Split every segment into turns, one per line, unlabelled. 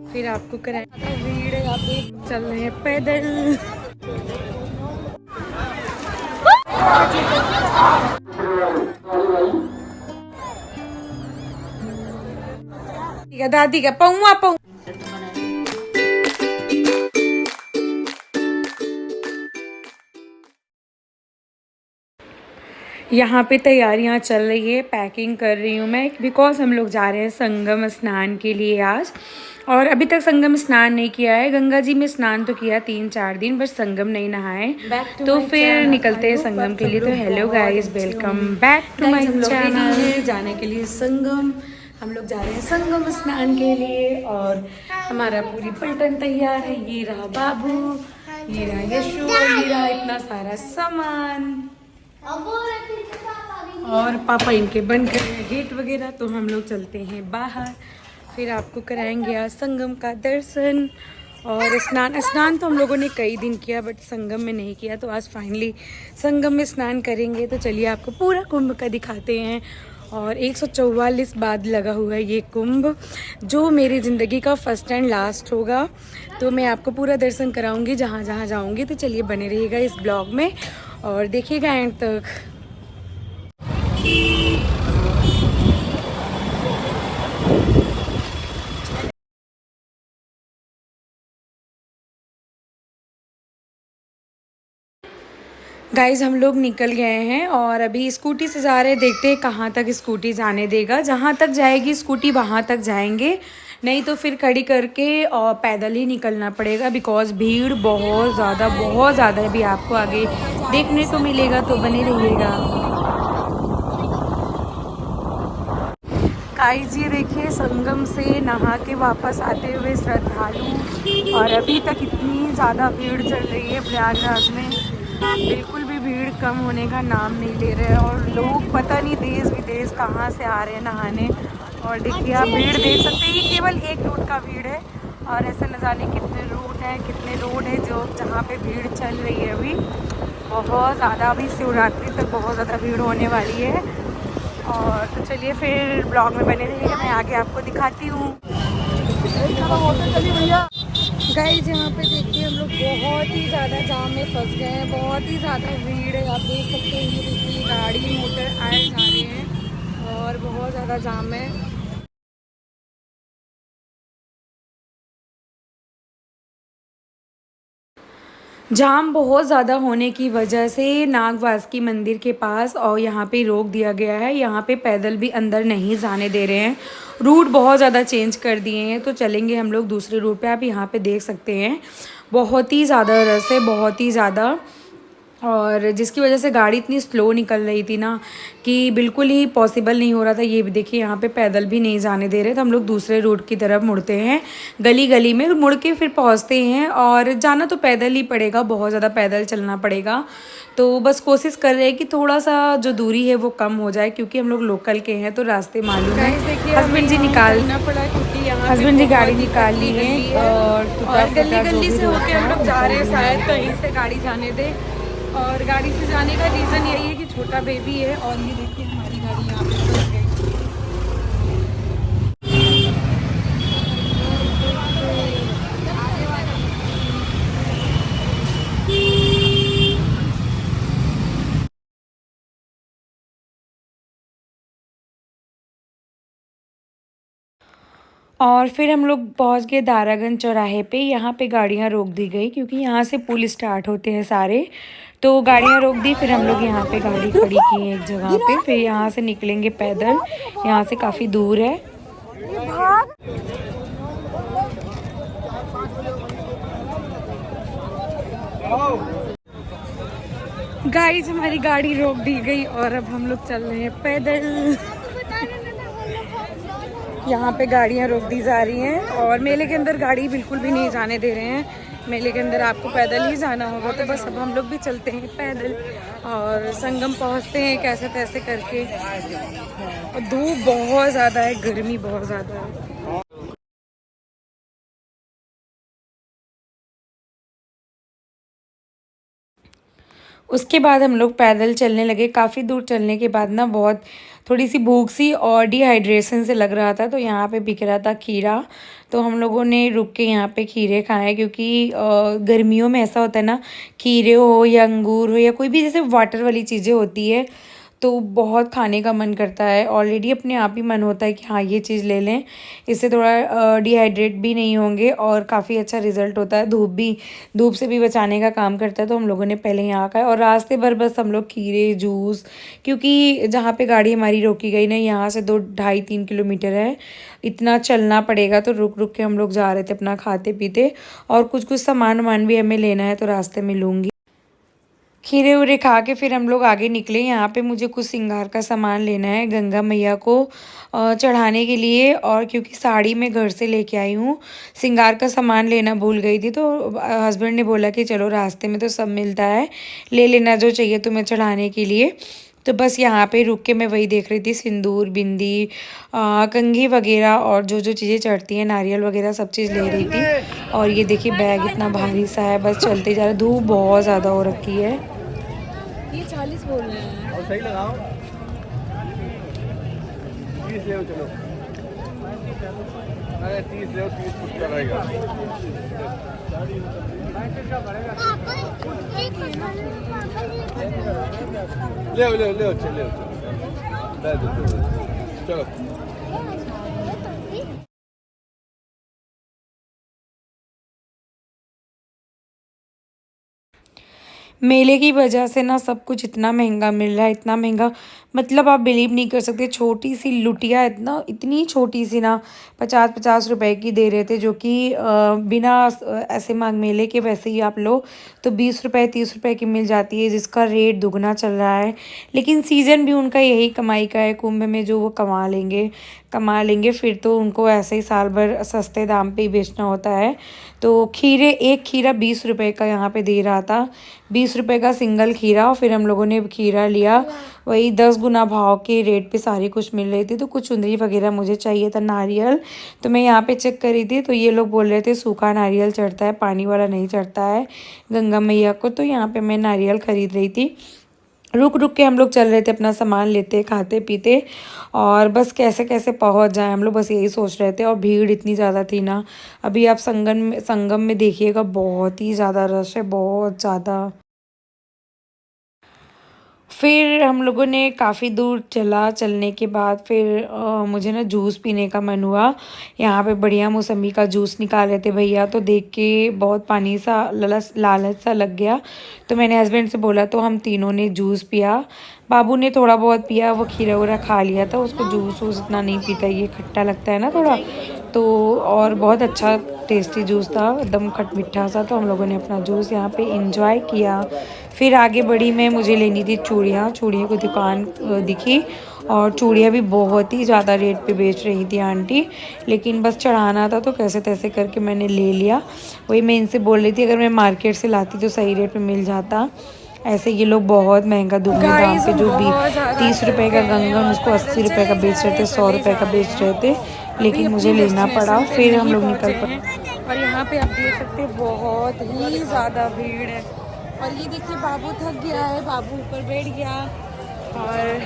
फिर आपको कराएंगे भीड़। यहाँ पे चल रहे हैं पैदल। दादी का पौआ पौ। यहाँ पे तैयारियाँ चल रही है, पैकिंग कर रही हूँ मैं, बिकॉज हम लोग जा रहे हैं संगम स्नान के लिए आज। और अभी तक संगम स्नान नहीं किया है। गंगा जी में स्नान तो किया 3-4 दिन, बस संगम नहीं नहाए। तो फिर निकलते हैं संगम के लिए। तो hello guys, welcome back to my channel. जाने के लिए संगम, हम लोग जा रहे हैं संगम स्नान के लिए। और हमारा पूरी पलटन तैयार है। ये रहा बाबू, ये रहा यशु, ये रहा इतना सारा सामान। और पापा इनके बंद कर रहे हैं गेट वगैरह। तो हम लोग चलते हैं बाहर। फिर आपको कराएंगे आज संगम का दर्शन और स्नान तो हम लोगों ने कई दिन किया, बट संगम में नहीं किया। तो आज फाइनली संगम में स्नान करेंगे। तो चलिए आपको पूरा कुंभ का दिखाते हैं। और 144 बाद लगा हुआ है ये कुंभ, जो मेरी ज़िंदगी का फर्स्ट एंड लास्ट होगा। तो मैं आपको पूरा दर्शन कराऊंगी जहाँ जहाँ जाऊंगी। तो चलिए बने रहिएगा इस ब्लॉग में और देखिएगा एंड तक। गाइज हम लोग निकल गए हैं और अभी स्कूटी से जा रहे हैं। देखते हैं कहाँ तक स्कूटी जाने देगा। जहाँ तक जाएगी स्कूटी वहाँ तक जाएंगे, नहीं तो फिर खड़ी करके और पैदल ही निकलना पड़ेगा। बिकॉज भीड़ बहुत ज़्यादा है। अभी आपको आगे देखने को मिलेगा, तो बने रहिएगा। गाइस ये देखिए, संगम से नहा के वापस आते हुए श्रद्धालु। और अभी तक इतनी ज़्यादा भीड़ चल रही है प्रयागराज में, बिल्कुल भी भीड़ कम होने का नाम नहीं ले रहे हैं। और लोग पता नहीं देश विदेश कहाँ से आ रहे हैं नहाने। और देखिए आप भीड़ देख सकते हैं, ये केवल एक रूट का भीड़ है। और ऐसा न जाने कितने रोड है जो जहाँ पे भीड़ चल रही है अभी बहुत ज़्यादा। अभी शिवरात्रि तक बहुत ज़्यादा भीड़ होने वाली है। और तो चलिए फिर ब्लॉग में बने रहिए, मैं आगे आपको दिखाती हूँ। गाइस यहाँ पे देखिए हम लोग बहुत ही ज़्यादा जाम में फंस गए हैं। बहुत ही ज़्यादा भीड़ है, आप देख सकते हैं। ये देखिए गाड़ी मोटर आए जा रहे हैं और बहुत ज़्यादा जाम है। जाम बहुत ज़्यादा होने की वजह से नागवासुकी मंदिर के पास और यहाँ पे रोक दिया गया है। यहाँ पे पैदल भी अंदर नहीं जाने दे रहे हैं। रूट बहुत ज़्यादा चेंज कर दिए हैं। तो चलेंगे हम लोग दूसरे रूट पे। आप यहाँ पे देख सकते हैं बहुत ही ज़्यादा रस है, बहुत ही ज़्यादा। और जिसकी वजह से गाड़ी इतनी स्लो निकल रही थी ना कि बिल्कुल ही पॉसिबल नहीं हो रहा था। ये भी देखिए यहाँ पे पैदल भी नहीं जाने दे रहे। तो हम लोग दूसरे रूट की तरफ मुड़ते हैं, गली गली में मुड़ के फिर पहुँचते हैं। और जाना तो पैदल ही पड़ेगा, बहुत ज़्यादा पैदल चलना पड़ेगा। तो बस कोशिश कर रहे हैं कि थोड़ा सा जो दूरी है वो कम हो जाए, क्योंकि हम लोग लोकल के हैं तो रास्ते मालूम है। हस्बैंड जी निकालना पड़ा क्योंकि हस्बैंड जी गाड़ी निकाल ली है। और गली गली से होकर हम लोग जा रहे हैं, शायद कहीं से गाड़ी जाने दे। और गाड़ी से जाने का रीज़न यही है कि छोटा बेबी है। और ये देखिए हमारी गाड़ी यहाँ पे फंस गई। और फिर हम लोग पहुँच गए दारागंज चौराहे पे। यहाँ पे गाड़ियाँ रोक दी गई क्योंकि यहाँ से पुल स्टार्ट होते हैं सारे। तो गाड़ियाँ रोक दी, फिर हम लोग यहाँ पे गाड़ी खड़ी की एक जगह पे। फिर यहाँ से निकलेंगे पैदल, यहाँ से काफ़ी दूर है। गाइस हमारी गाड़ी रोक दी गई और अब हम लोग चल रहे हैं पैदल। यहाँ पे गाड़ियाँ रोक दी जा रही हैं और मेले के अंदर गाड़ी बिल्कुल भी नहीं जाने दे रहे हैं। मेले के अंदर आपको पैदल ही जाना होगा। तो बस अब हम लोग भी चलते हैं पैदल और संगम पहुँचते हैं कैसे तैसे करके। और धूप बहुत ज़्यादा है, गर्मी बहुत ज़्यादा है। उसके बाद हम लोग पैदल चलने लगे। काफ़ी दूर चलने के बाद ना बहुत थोड़ी सी भूख सी और डिहाइड्रेशन से लग रहा था, तो यहाँ पे बिक रहा था खीरा। तो हम लोगों ने रुक के यहाँ पे खीरे खाए, क्योंकि गर्मियों में ऐसा होता है ना, खीरे हो या अंगूर हो या कोई भी जैसे वाटर वाली चीज़ें होती है तो बहुत खाने का मन करता है। ऑलरेडी अपने आप ही मन होता है कि हाँ ये चीज़ ले लें, इससे थोड़ा डिहाइड्रेट भी नहीं होंगे और काफ़ी अच्छा रिज़ल्ट होता है। धूप से भी बचाने का काम करता है। तो हम लोगों ने पहले यहाँ खाया और रास्ते भर बस हम लोग खीरे जूस, क्योंकि जहाँ पे गाड़ी हमारी रोकी गई ना, यहाँ से 2-2.5-3 किलोमीटर है, इतना चलना पड़ेगा। तो रुक रुक के हम लोग जा रहे थे अपना खाते पीते, और कुछ कुछ सामान वामान भी हमें लेना है तो रास्ते में लूँगी। खीरे उरे खा के फिर हम लोग आगे निकले। यहाँ पे मुझे कुछ श्रृंगार का सामान लेना है गंगा मैया को चढ़ाने के लिए, और क्योंकि साड़ी मैं घर से लेके आई हूँ, श्रृंगार का सामान लेना भूल गई थी। तो हस्बैंड ने बोला कि चलो रास्ते में तो सब मिलता है, ले लेना जो चाहिए तुम्हें चढ़ाने के लिए। तो बस यहाँ पे रुक के मैं वही देख रही थी, सिंदूर, बिंदी, कंघी वगैरह और जो जो चीज़ें चढ़ती हैं, नारियल वगैरह सब चीज़ ले रही थी। और ये देखिए बैग इतना भारी सा है, बस चलते जा रहे। धूप बहुत ज़्यादा हो रखी है।
ये 40 बोल रहे हैं और सही लगाओ 30 ले चलो। अरे 30 ले 30 कुछ रहेगा। ले चलो।
मेले की वजह से ना सब कुछ इतना महंगा मिल रहा है, इतना महंगा, मतलब आप बिलीव नहीं कर सकते। छोटी सी लुटिया इतनी छोटी सी ना 50-50 रुपए की दे रहे थे, जो कि बिना ऐसे माघ मेले के वैसे ही आप लो तो 20 रुपए 30 रुपए की मिल जाती है, जिसका रेट दुगना चल रहा है। लेकिन सीज़न भी उनका यही कमाई का है, कुंभ में जो वो कमा लेंगे फिर तो उनको ऐसे ही साल भर सस्ते दाम पे ही बेचना होता है। तो एक खीरा 20 रुपए का यहाँ पे दे रहा था, 20 रुपए का सिंगल खीरा। और फिर हम लोगों ने खीरा लिया, वही 10 गुना भाव के रेट पे सारी कुछ मिल रही थी। तो कुछ चुंदरी वगैरह मुझे चाहिए था, नारियल। तो मैं यहाँ पे चेक करी थी, तो ये लोग बोल रहे थे सूखा नारियल चढ़ता है, पानी वाला नहीं चढ़ता है गंगा मैया को। तो यहाँ पे मैं नारियल खरीद रही थी। रुक रुक के हम लोग चल रहे थे, अपना सामान लेते खाते पीते, और बस कैसे कैसे पहुंच जाए हम लोग, बस यही सोच रहे थे। और भीड़ इतनी ज़्यादा थी ना, अभी आप संगम में देखिएगा, बहुत ही ज़्यादा रश है, बहुत ज़्यादा। फिर हम लोगों ने काफ़ी दूर चलने के बाद फिर मुझे ना जूस पीने का मन हुआ। यहाँ पे बढ़िया मौसमी का जूस निकाल रहे थे भैया, तो देख के बहुत पानी सा लालच सा लग गया। तो मैंने हस्बैंड से बोला, तो हम तीनों ने जूस पिया। बाबू ने थोड़ा बहुत पिया, वो खीरा वूरा खा लिया था, उसको जूस वूस इतना नहीं पीता, ये खट्टा लगता है ना थोड़ा। तो और बहुत अच्छा टेस्टी जूस था, एकदम खट मीठा सा। तो हम लोगों ने अपना जूस यहाँ पे इंजॉय किया। फिर आगे बढ़ी मैं, मुझे लेनी थी चूड़ियाँ की दुकान दिखी, और चूड़ियाँ भी बहुत ही ज़्यादा रेट पे बेच रही थी आंटी, लेकिन बस चढ़ाना था तो कैसे तैसे करके मैंने ले लिया। वही मैं इनसे बोल रही थी, अगर मैं मार्केट से लाती तो सही रेट पे मिल जाता, ऐसे ये लोग बहुत महंगा दुगने दाम पे, जो भी 30 रुपए का गंगन उसको 80 रुपए का बेच रहे थे, 100 रुपए का बेच रहे थे, लेकिन मुझे लेना पड़ा। फिर हम लोग निकल पड़े।
और यहाँ पे आप देख सकते हैं बहुत ही ज़्यादा भीड़ है। और ये देखिए बाबू थक गया है, बाबू ऊपर बैठ गया, और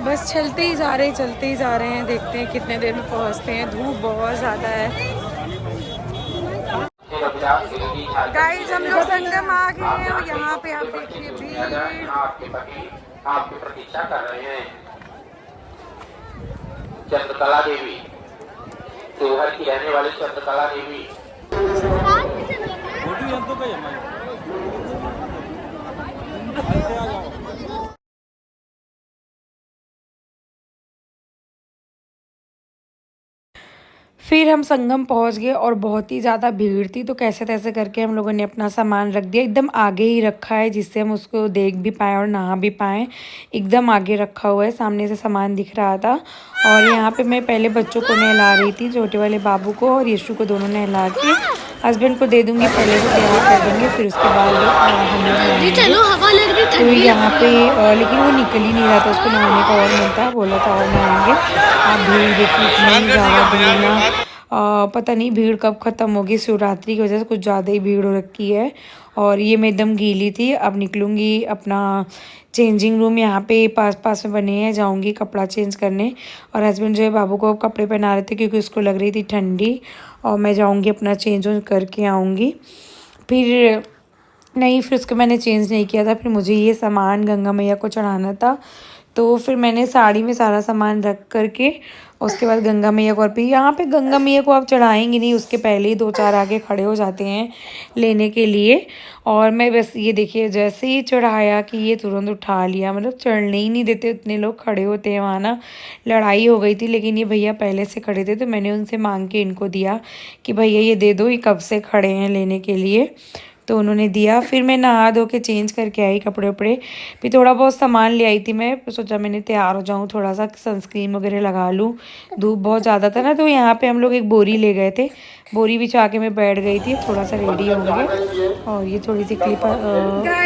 बस चलते ही जा रहे हैं, देखते हैं कितने देर में पहुँचते हैं। धूप बहुत ज़्यादा है। गाइस हम लोग संगम आ गए हैं, और यहाँ पे आप देखिए भीड़।
आपकी प्रतीक्षा कर रहे हैं। चंद्रकला देवी, देवघर की रहने वाली चंद्रकला देवी।
फिर हम संगम पहुंच गए, और बहुत ही ज़्यादा भीड़ थी, तो कैसे तैसे करके हम लोगों ने अपना सामान रख दिया। एकदम आगे ही रखा है, जिससे हम उसको देख भी पाएँ और नहा भी पाएँ। एकदम आगे रखा हुआ है, सामने से सामान दिख रहा था। और यहाँ पे मैं पहले बच्चों को नहला रही थी, छोटे वाले बाबू को और यीशु को, दोनों नहला के हस्बैंड को दे दूँगी, पहले से तैयार कर देंगे, फिर उसके बाद हम लोग नहाएंगे। तो यहाँ पे लेकिन वो निकल ही नहीं रहा था, उसको नहाने का और मिलता, बोला था और नहाएंगे। आप भीड़ देखिए, इतनी ज़्यादा भीड़ ना, पता नहीं भीड़ कब ख़त्म होगी, शिवरात्रि की वजह से कुछ ज़्यादा ही भीड़ हो रखी है। और ये मैं एकदम गीली थी, अब निकलूँगी अपना चेंजिंग रूम यहाँ पे पास में बने हैं, जाऊँगी कपड़ा चेंज करने। और हस्बैंड जो है बाबू को कपड़े पहना रहे थे क्योंकि उसको लग रही थी ठंडी, और मैं जाऊँगी अपना चेंज करके आऊँगी। फिर नहीं, फिर उसको मैंने चेंज नहीं किया था, फिर मुझे ये सामान गंगा मैया को चढ़ाना था, तो फिर मैंने साड़ी में सारा सामान रख करके उसके बाद गंगा मैया को, और फिर यहाँ पे गंगा मैया को आप चढ़ाएंगे नहीं, उसके पहले ही 2-4 आगे खड़े हो जाते हैं लेने के लिए। और मैं बस ये देखिए जैसे ही चढ़ाया कि ये तुरंत उठा लिया, मतलब चढ़ने ही नहीं देते, इतने लोग खड़े होते हैं वहाँ ना। लड़ाई हो गई थी, लेकिन ये भैया पहले से खड़े थे तो मैंने उनसे मांग के इनको दिया कि भैया ये दे दो, ये कब से खड़े हैं लेने के लिए, तो उन्होंने दिया। फिर मैं नहा धो के चेंज करके आई कपड़े वपड़े, फिर थोड़ा बहुत सामान ले आई थी मैं, सोचा मैंने तैयार हो जाऊँ, थोड़ा सा सनस्क्रीन वगैरह लगा लूँ, धूप बहुत ज़्यादा था ना। तो यहाँ पे हम लोग एक बोरी ले गए थे, बोरी बिछा के मैं बैठ गई थी, थोड़ा सा रेडी होंगे। और ये थोड़ी सी क्लिप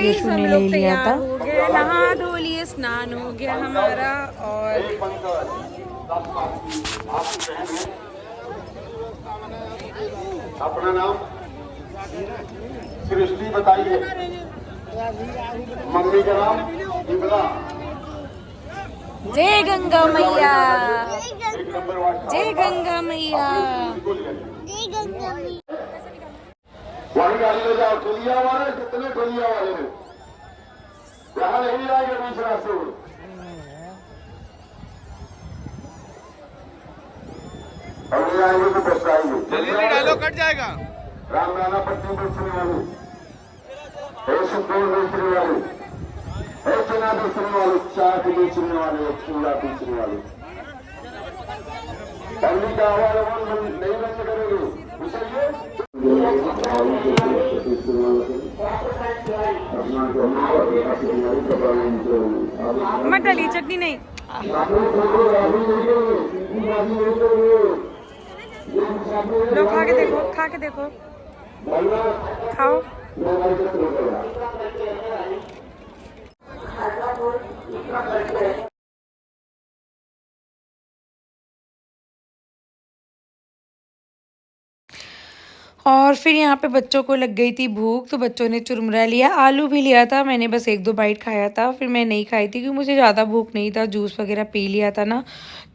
यशु ने ले लिया था।
हो गया, नहा धो लिए, स्नान हो गया हमारा। और
अपना नाम सृष्टि बताइए, मम्मी का नाम विमला।
जय गंगा मैया,
एक नंबर वाट
जय गंगा मैया।
वही गाड़ी ले जाओ, ठेलिया वाले कितने ठेलिया वाले हैं, यहाँ नहीं आएंगे बीच रास्ते में। और नहीं आएंगे तो पछताएंगे।
डायलॉग कट जाएगा।
राम राणा पट्टी बेचने वाले, सुखदेव बेचने वाले, चना बेचने वाले, चाट बेचने वाले, चूड़ा बेचने वाले, पल्ली का आवाज नहीं बंद करेंगे,
मटर ली चटनी नहीं, लो खा के देखो, खा के देखो, खाओ।
और फिर यहाँ पे बच्चों को लग गई थी भूख, तो बच्चों ने चुरमुरा लिया, आलू भी लिया था, मैंने बस 1-2 बाइट खाया था, फिर मैं नहीं खाई थी क्योंकि मुझे ज़्यादा भूख नहीं था, जूस वगैरह पी लिया था ना,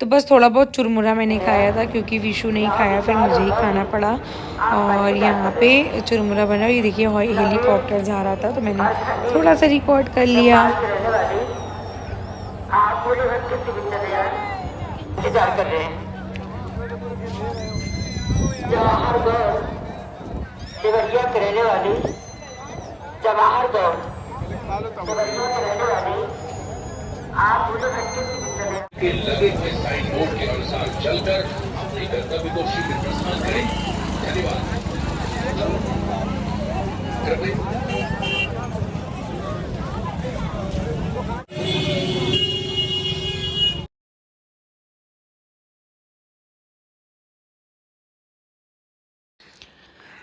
तो बस थोड़ा बहुत चुरमुरा मैंने खाया था क्योंकि विशु नहीं खाया, फिर मुझे ही खाना पड़ा। और यहाँ पे चुरमुरा बना, ये देखिए हेलीकॉप्टर जा रहा था तो मैंने थोड़ा सा रिकॉर्ड कर लिया।
देवरिया के रहने वाली जवाहर दौड़ देवरिया के रहने वाली आप
के लगे हुए साइन बोर्ड के अनुसार चलकर अपने कर्तव्य को शीघ्र प्रस्थान करें। धन्यवाद।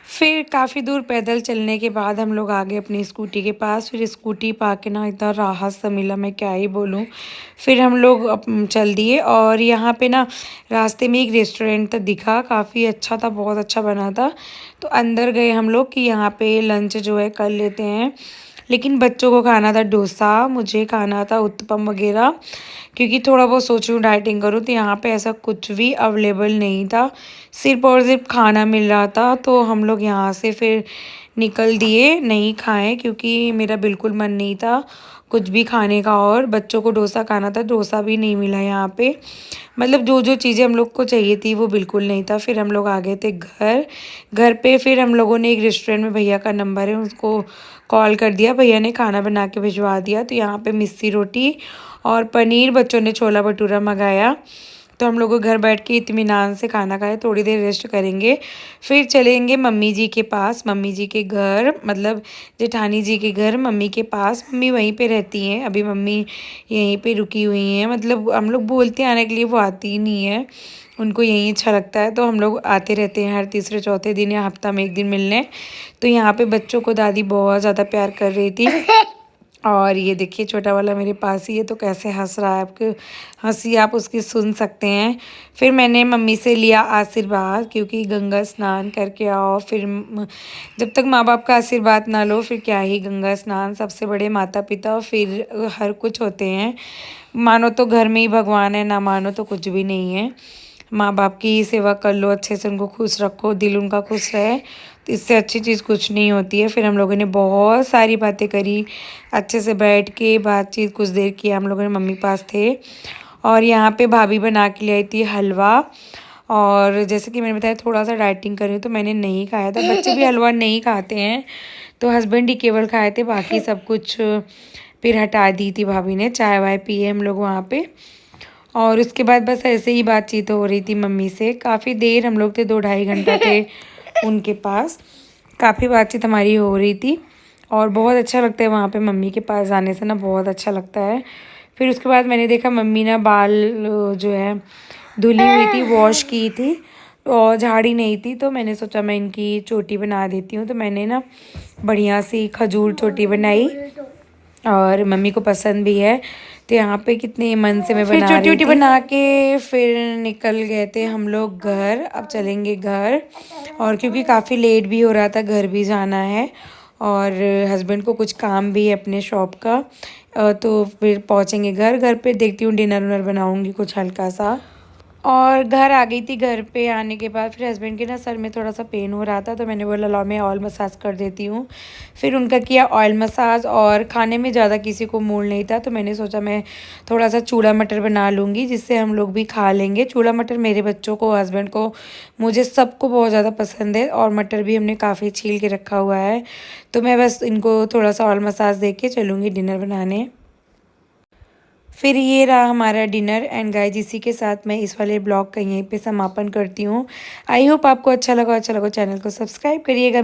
फिर काफ़ी दूर पैदल चलने के बाद हम लोग आ गए अपनी स्कूटी के पास। फिर स्कूटी पा के ना इतना राहत सा मिला, मैं क्या ही बोलूँ। फिर हम लोग चल दिए और यहाँ पे ना रास्ते में एक रेस्टोरेंट दिखा, काफ़ी अच्छा था, बहुत अच्छा बना था, तो अंदर गए हम लोग कि यहाँ पे लंच जो है कर लेते हैं। लेकिन बच्चों को खाना था डोसा, मुझे खाना था उत्तपम वगैरह, क्योंकि थोड़ा बहुत सोच रही हूँ डाइटिंग करूँ, तो यहाँ पे ऐसा कुछ भी अवेलेबल नहीं था, सिर्फ और सिर्फ खाना मिल रहा था। तो हम लोग यहाँ से फिर निकल दिए, नहीं खाएं क्योंकि मेरा बिल्कुल मन नहीं था कुछ भी खाने का, और बच्चों को डोसा खाना था, डोसा भी नहीं मिला यहाँ पे, मतलब जो जो चीज़ें हम लोग को चाहिए थी वो बिल्कुल नहीं था। फिर हम लोग आ गए थे घर पे। फिर हम लोगों ने एक रेस्टोरेंट में, भैया का नंबर है, उसको कॉल कर दिया, भैया ने खाना बना के भिजवा दिया। तो यहाँ पे मिस्सी रोटी और पनीर, बच्चों ने छोला भटूरा मंगाया, तो हम लोग घर बैठ के इत्मीनान से खाना खाए, थोड़ी देर रेस्ट करेंगे, फिर चलेंगे मम्मी जी के पास, मम्मी जी के घर, मतलब जेठानी जी के घर, मम्मी के पास। मम्मी वहीं पे रहती हैं, अभी मम्मी यहीं पे रुकी हुई हैं, मतलब हम लोग बोलते हैं आने के लिए, वो आती ही नहीं है, उनको यहीं अच्छा लगता है, तो हम लोग आते रहते हैं हर तीसरे चौथे दिन या हफ्ता में एक दिन मिलने। तो यहाँ पे बच्चों को दादी बहुत ज़्यादा प्यार कर रही थी, और ये देखिए छोटा वाला मेरे पास ही है तो कैसे हंस रहा है, आपको हंसी आप उसकी सुन सकते हैं। फिर मैंने मम्मी से लिया आशीर्वाद, क्योंकि गंगा स्नान करके आओ, फिर जब तक माँ बाप का आशीर्वाद ना लो फिर क्या ही गंगा स्नान, सबसे बड़े माता पिता फिर हर कुछ होते हैं। मानो तो घर में ही भगवान है, ना मानो तो कुछ भी नहीं है। माँ बाप की सेवा कर लो, अच्छे से उनको खुश रखो, दिल उनका खुश रहे, तो इससे अच्छी चीज़ कुछ नहीं होती है। फिर हम लोगों ने बहुत सारी बातें करी, अच्छे से बैठ के बातचीत कुछ देर किया हम लोगों ने, मम्मी पास थे। और यहाँ पे भाभी बना के ले आई थी हलवा, और जैसे कि मैंने बताया थोड़ा सा डाइटिंग कर रही हूँ तो मैंने नहीं खाया था, बच्चे भी हलवा नहीं खाते हैं, तो हस्बैंड ही केवल खाए थे, बाकी सब कुछ फिर हटा दी थी भाभी ने। चाय वाय पिए हम लोग वहाँ पे, और उसके बाद बस ऐसे ही बातचीत हो रही थी मम्मी से। काफ़ी देर हम लोग थे, 2-2.5 घंटा थे उनके पास, काफ़ी बातचीत हमारी हो रही थी, और बहुत अच्छा लगता है वहाँ पे मम्मी के पास जाने से ना, बहुत अच्छा लगता है। फिर उसके बाद मैंने देखा मम्मी ना बाल जो है धुली हुई थी, वॉश की थी, और झाड़ी नहीं थी, तो मैंने सोचा मैं इनकी चोटी बना देती हूँ। तो मैंने ना बढ़िया सी खजूर चोटी बनाई, और मम्मी को पसंद भी है, तो यहाँ पे कितने मन से मैं बना रही थी। बना के फिर निकल गए थे हम लोग घर, अब चलेंगे घर, और क्योंकि काफ़ी लेट भी हो रहा था, घर भी जाना है, और हस्बैंड को कुछ काम भी है अपने शॉप का, तो फिर पहुँचेंगे घर। घर पे देखती हूँ डिनर विनर बनाऊँगी कुछ हल्का सा। और घर आ गई थी। घर पे आने के बाद फिर हस्बैंड के ना सर में थोड़ा सा पेन हो रहा था, तो मैंने बोला लो मैं ऑयल मसाज कर देती हूँ। फिर उनका किया ऑयल मसाज, और खाने में ज़्यादा किसी को मूड नहीं था, तो मैंने सोचा मैं थोड़ा सा चूड़ा मटर बना लूँगी, जिससे हम लोग भी खा लेंगे। चूड़ा मटर मेरे बच्चों को, हस्बैंड को, मुझे सबको बहुत ज़्यादा पसंद है, और मटर भी हमने काफ़ी छील के रखा हुआ है, तो मैं बस इनको थोड़ा सा ऑयल मसाज दे के चलूँगी डिनर बनाने। फिर ये रहा हमारा डिनर, एंड गाइस इसी के साथ मैं इस वाले ब्लॉग का यहीं पे समापन करती हूँ। आई होप आपको अच्छा लगा चैनल को सब्सक्राइब करिएगा।